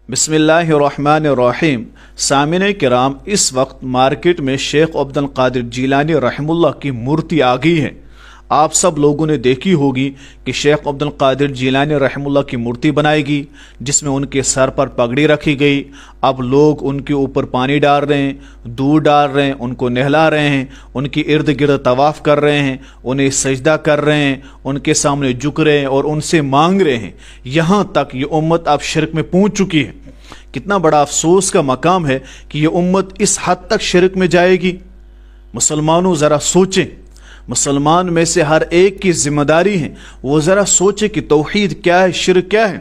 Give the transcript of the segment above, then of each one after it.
बिस्मिल्लाहिर्रहमानिर्रहीम। सामिने किराम, इस वक्त मार्केट में शेख अब्दुल कादिर जिलानी रहमुल्लाह की मूर्ति आ गई है। आप सब लोगों ने देखी होगी कि शेख अब्दुल कादिर जिलानी रहमुल्लाह की मूर्ति बनाएगी जिसमें उनके सर पर पगड़ी रखी गई। अब लोग उनके ऊपर पानी डाल रहे हैं, दूध डाल रहे हैं, उनको नहला रहे हैं, उनके इर्द गिर्द तवाफ़ कर रहे हैं, उन्हें सजदा कर रहे हैं, उनके सामने झुक रहे हैं और उनसे मांग रहे हैं। यहाँ तक ये उम्मत अब शिरक में पहुँच चुकी है। कितना बड़ा अफसोस का मकाम है कि ये उम्मत इस हद तक शिरक में जाएगी। मुसलमानों ज़रा सोचें, मुसलमान में से हर एक की जिम्मेदारी है वो ज़रा सोचे कि तौहीद क्या है, शिरक क्या है।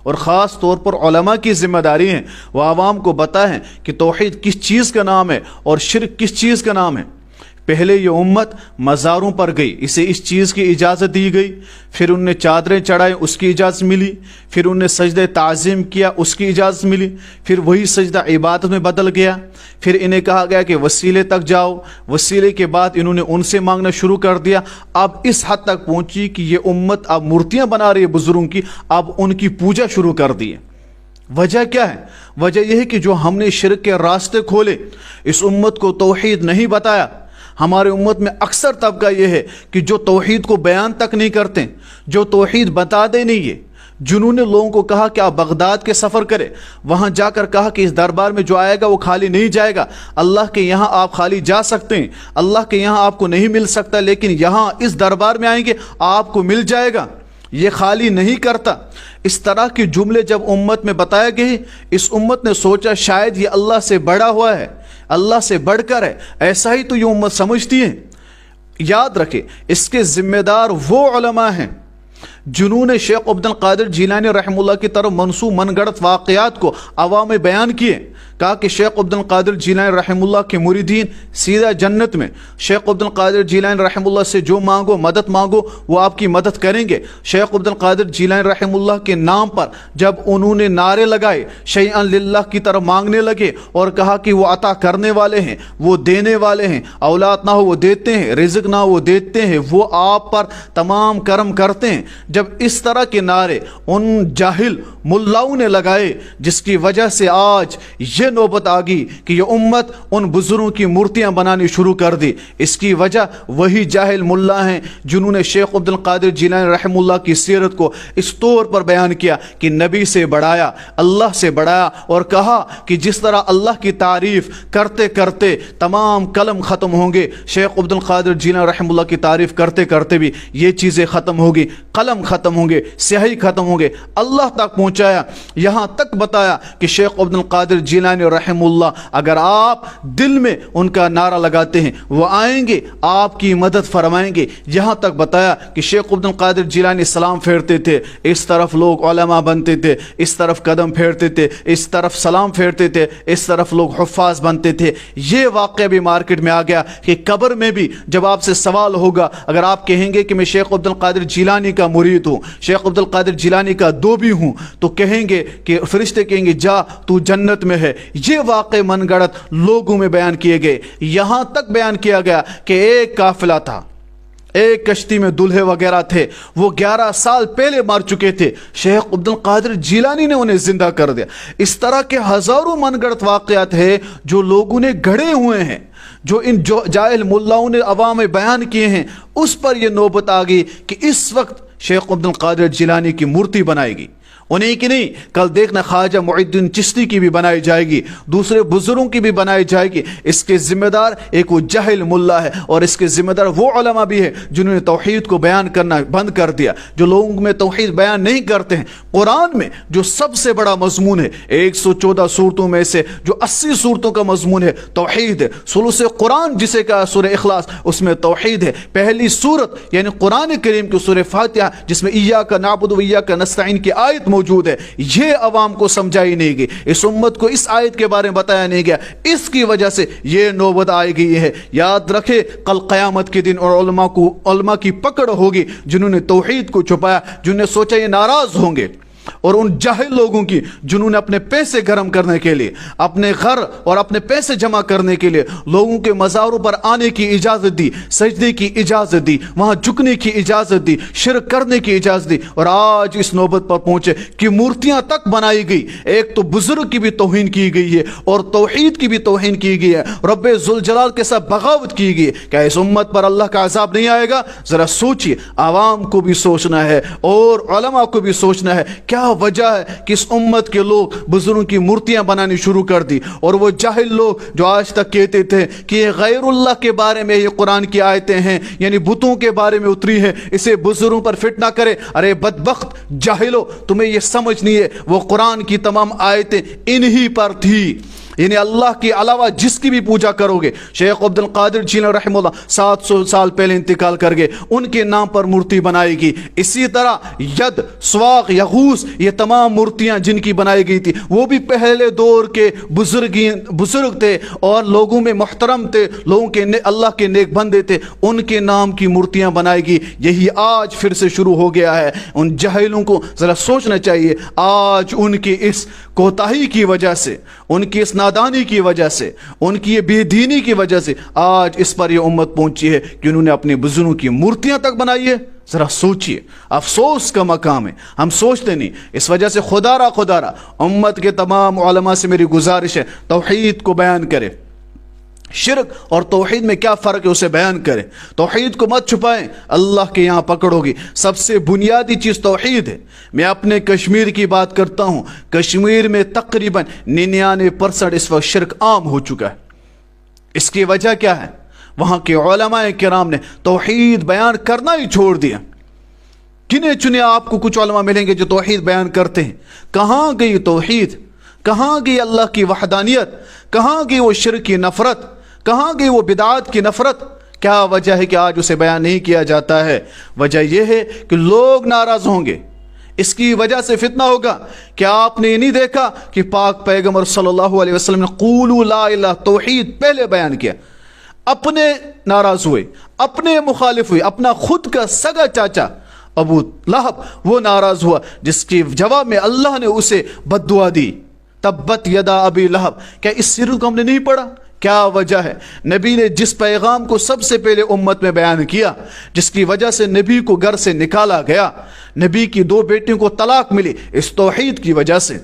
और ख़ास तौर पर उलमा की जिम्मेदारी है वो आवाम को बताएं कि तौहीद किस चीज़ का नाम है और शिरक किस चीज़ का नाम है। पहले ये उम्मत मज़ारों पर गई, इसे इस चीज़ की इजाज़त दी गई, फिर उनने चादरें चढ़ाई, उसकी इजाज़त मिली, फिर उनने सजदे ताज़ीम किया, उसकी इजाज़त मिली, फिर वही सजदा इबादत में बदल गया। फिर इन्हें कहा गया कि वसीले तक जाओ, वसीले के बाद इन्होंने उनसे मांगना शुरू कर दिया। अब इस हद तक पहुँची कि ये उम्मत अब मूर्तियाँ बना रही है बुज़ुर्गों की, अब उनकी पूजा शुरू कर दी है। वजह क्या है? वजह यह है कि जो हमने शिरक के रास्ते खोले, इस उम्मत को तौहीद नहीं बताया। हमारे उम्मत में अक्सर तबका यह है कि जो तौहीद को बयान तक नहीं करते, जो तौहीद बताते नहीं है। जिन्होंने लोगों को कहा कि आप बगदाद के सफ़र करें, वहाँ जाकर कहा कि इस दरबार में जो आएगा वो खाली नहीं जाएगा, अल्लाह के यहाँ आप खाली जा सकते हैं, अल्लाह के यहाँ आपको नहीं मिल सकता, लेकिन यहाँ इस दरबार में आएंगे आपको मिल जाएगा, ये खाली नहीं करता। इस तरह के जुमले जब उम्मत में बताए गए, इस उम्मत ने सोचा शायद ये अल्लाह से बड़ा हुआ है, अल्लाह से बढ़कर है। ऐसा ही तो ये उम्मत समझती है। याद रखें, इसके जिम्मेदार वो उलमा हैं जिन्होंने शेख अब्दुल कादिर जिलानी रहमुल्लाह की तरफ मनसूब मनगढ़ंत वाक़यात को अवाम में बयान किए। कहा कि शेख अब्दुल कादिर जिलानी रहमुल्लाह के मुरीदीन सीधा जन्नत में। शेख अब्दुल कादिर जिलानी रहमुल्लाह से जो मांगो, मदद मांगो, वो आपकी मदद करेंगे। शेख अब्दुल कादिर जिलानी रहमुल्लाह के नाम पर जब उन्होंने नारे लगाए, शैअन लिल्लाह की तरफ मांगने लगे और कहा कि वो अता करने वाले हैं, वो देने वाले हैं, औलाद ना हो वो देते हैं, रिज़्क ना हो वो देते हैं, वो आप पर तमाम करम करते हैं। जब इस तरह के नारे उन जाहिल मुल्लाओं ने लगाए, जिसकी वजह से आज ये नौबत आ गई कि ये उम्मत उन बुजुर्गों की मूर्तियां बनानी शुरू कर दी। इसकी वजह वही जाहिल मुल्ला हैं जिन्होंने शेख अब्दुल कादिर जिलानी रहमुल्लाह की सीरत को इस तौर पर बयान किया कि नबी से बढ़ाया, अल्लाह से बढ़ाया, और कहा कि जिस तरह अल्लाह की तारीफ करते करते तमाम कलम ख़त्म होंगे, शेख अब्दुल कादिर जिलानी रहमुल्लाह की तारीफ करते करते भी ये चीज़ें ख़त्म होगी, कलम ख़त्म होंगे, स्याही ख़त्म होंगे। अल्लाह तक पहुँचाया, यहाँ तक बताया कि शेख अब्दुल कादिर जिलानी रहमुल्लाह, अगर आप दिल में उनका नारा लगाते हैं वो आएंगे, आपकी मदद फरमाएंगे। यहाँ तक बताया कि शेख अब्दुल कादिर जिलानी सलाम फेरते थे, इस तरफ लोग उलमा बनते थे, इस तरफ कदम फेरते थे, इस तरफ सलाम फेरते थे, इस तरफ लोग हुफ़ाज़ बनते थे। ये वाक़या भी मार्केट में आ गया कि कब्र में भी जब आपसे सवाल होगा, अगर आप कहेंगे कि मैं शेख अब्दुल कादिर जिलानी का मुरीद हूँ, शेख अब्दुल कादिर जिलानी का दोबी हूँ, तो कहेंगे कि फरिश्ते कहेंगे जा तू जन्नत में है। ये वाक़े मनगढ़ंत लोगों में बयान किए गए। यहाँ तक बयान किया गया कि एक काफिला था, एक कश्ती में दूल्हे वगैरह थे, वो 11 साल पहले मर चुके थे, शेख अब्दुल कादिर जिलानी ने उन्हें जिंदा कर दिया। इस तरह के हज़ारों मनगढ़ंत वाक़यात हैं जो लोगों ने गढ़े हुए हैं, जो इन जाहिल मुल्लाओं ने अवाम में बयान किए हैं। उस पर यह नौबत आ गई कि इस वक्त शेख अब्दुल कादिर जिलानी की मूर्ति बनाएगी। उन्हीं की नहीं, कल देखना ख्वाजा मुइनुद्दीन चिश्ती की भी बनाई जाएगी, दूसरे बुजुर्गों की भी बनाई जाएगी। इसके जिम्मेदार एक वो जाहिल मुल्ला है और इसके जिम्मेदार वो उलमा भी है जिन्होंने तौहीद को बयान करना बंद कर दिया, जो लोगों में तौहीद बयान नहीं करते हैं। कुरान में जो सबसे बड़ा मजमून है, 114 सूरतों में से जो 80 सूरतों का मजमून है तौहीद है। सुलूस कुरान जिसे कहा सूरह इखलास, उसमें तौहीद है। पहली सूरत यानी कुरान करीम की सूरह फातिहा, जिसमें इय्याका नअबुदु व इय्याका नस्तईन की आयत मौजूद है, ये अवाम को समझाई नहीं गई, इस उम्मत को इस आयत के बारे में बताया नहीं गया। इसकी वजह से ये नौबत आई गई है। याद रखे, कल क़यामत के दिन और उलमा की पकड़ होगी जिन्होंने तौहीद को छुपाया, जिन्होंने सोचा ये नाराज होंगे। اور ان جاہل لوگوں کی جنہوں نے اپنے پیسے گرم کرنے کے لیے، اپنے گھر اور اپنے پیسے جمع کرنے کے لیے لوگوں کے مزاروں پر آنے کی اجازت دی، سجدے کی اجازت دی، وہاں جھکنے کی اجازت دی، شرک کرنے کی اجازت دی، اور آج اس نوبت پر پہنچے کہ مورتیاں تک بنائی گئی۔ ایک تو بزرگ کی بھی توہین کی گئی ہے اور توحید کی بھی توہین کی گئی ہے، رب ذوالجلال کے ساتھ بغاوت کی گئی ہے۔ کیا اس امت پر اللہ کا عذاب نہیں آئے گا؟ ذرا سوچئے، عوام کو بھی سوچنا ہے اور علماء کو بھی سوچنا ہے کیا وجہ ہے کہ اس امت کے لوگ بزرگوں کی مورتیاں بنانی شروع کر دی، اور وہ جاہل لوگ جو آج تک کہتے تھے کہ یہ غیر اللہ کے بارے میں یہ قرآن کی آیتیں ہیں، یعنی بتوں کے بارے میں اتری ہیں، اسے بزرگوں پر فٹ نہ کرے۔ ارے بدبخت جاہلو، تمہیں یہ سمجھ نہیں ہے وہ قرآن کی تمام آیتیں انہی پر تھی، یعنی اللہ کے علاوہ جس کی بھی پوجا کرو گے۔ شیخ عبد القادر جیلانی رحمہ اللہ 700 سال پہلے انتقال کر گئے، ان کے نام پر مورتی بنائی گئی۔ اسی طرح ید، سواق، یغوث، یہ تمام مورتیاں جن کی بنائی گئی تھی وہ بھی پہلے دور کے بزرگ تھے اور لوگوں میں محترم تھے، لوگوں کے اللہ کے نیک بندے تھے، ان کے نام کی مورتیاں بنائی گئی۔ یہی آج پھر سے شروع ہو گیا ہے۔ ان جاہلوں کو ذرا سوچنا چاہیے، آج ان کی اس کوتاہی کی وجہ سے، ان کی اس نادانی کی وجہ سے، ان کی یہ بے دینی کی وجہ سے آج اس پر یہ امت پہنچی ہے کہ انہوں نے اپنے بزرگوں کی مورتیاں تک بنائی ہے۔ ذرا سوچئے، افسوس کا مقام ہے، ہم سوچتے نہیں۔ اس وجہ سے خدا را امت کے تمام علماء سے میری گزارش ہے، توحید کو بیان کرے، شرک اور توحید میں کیا فرق ہے اسے بیان کریں، توحید کو مت چھپائیں، اللہ کے یہاں پکڑو گی۔ سب سے بنیادی چیز توحید ہے۔ میں اپنے کشمیر کی بات کرتا ہوں، کشمیر میں تقریباً 99% اس وقت شرک عام ہو چکا ہے۔ اس کی وجہ کیا ہے؟ وہاں کے علماء کرام نے توحید بیان کرنا ہی چھوڑ دیا۔ گنے چنے آپ کو کچھ علماء ملیں گے جو توحید بیان کرتے ہیں۔ کہاں گئی توحید؟ کہاں گئی اللہ کی وحدانیت؟ کہاں گئی وہ شرک کی نفرت؟ کہاں گئی وہ بدعات کی نفرت؟ کیا وجہ ہے کہ آج اسے بیان نہیں کیا جاتا ہے؟ وجہ یہ ہے کہ لوگ ناراض ہوں گے، اس کی وجہ سے فتنہ ہوگا۔ کیا آپ نے یہ نہیں دیکھا کہ پاک پیغمبر صلی اللہ علیہ وسلم نے قولوا لا الہ توحید پہلے بیان کیا؟ اپنے ناراض ہوئے، اپنے مخالف ہوئے، اپنا خود کا سگا چاچا ابو لہب وہ ناراض ہوا، جس کی جواب میں اللہ نے اسے بد دعا دی، تبت یدا ابی لہب۔ کیا اس سر کو ہم نے نہیں پڑھا؟ کیا وجہ ہے؟ نبی نے جس پیغام کو سب سے پہلے امت میں بیان کیا، جس کی وجہ سے نبی کو گھر سے نکالا گیا، نبی کی 2 بیٹیوں کو طلاق ملی، اس توحید کی وجہ سے۔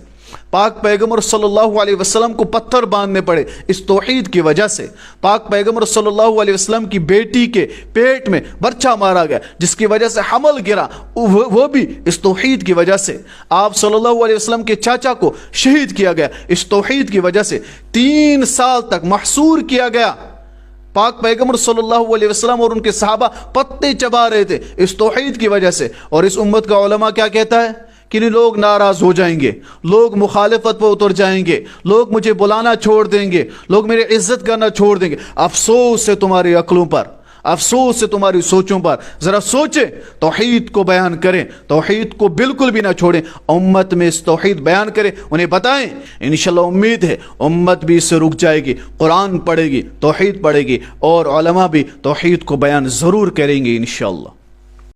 پاک پیغمبر صلی اللہ علیہ وسلم کو پتھر باندھنے پڑے اس توحید کی وجہ سے۔ پاک پیغمبر صلی اللہ علیہ وسلم کی بیٹی کے پیٹ میں برچا مارا گیا، جس کی وجہ سے حمل گرا، وہ بھی اس توحید کی وجہ سے۔ آپ صلی اللہ علیہ وسلم کے چاچا کو شہید کیا گیا اس توحید کی وجہ سے۔ 3 سال تک محصور کیا گیا۔ پاک پیغمبر صلی اللہ علیہ وسلم اور ان کے صحابہ پتے چبا رہے تھے اس توحید کی وجہ سے۔ اور اس امت کا علماء کیا کہتا ہے کہ لوگ ناراض ہو جائیں گے، لوگ مخالفت پر اتر جائیں گے، لوگ مجھے بلانا چھوڑ دیں گے، لوگ میری عزت کرنا چھوڑ دیں گے۔ افسوس ہے تمہاری عقلوں پر، افسوس ہے تمہاری سوچوں پر۔ ذرا سوچیں، توحید کو بیان کریں، توحید کو بالکل بھی نہ چھوڑیں، امت میں اس توحید بیان کریں، انہیں بتائیں۔ انشاءاللہ امید ہے امت بھی اس سے رک جائے گی، قرآن پڑھے گی، توحید پڑھے گی، اور علماء بھی توحید کو بیان ضرور کریں گے انشاءاللہ۔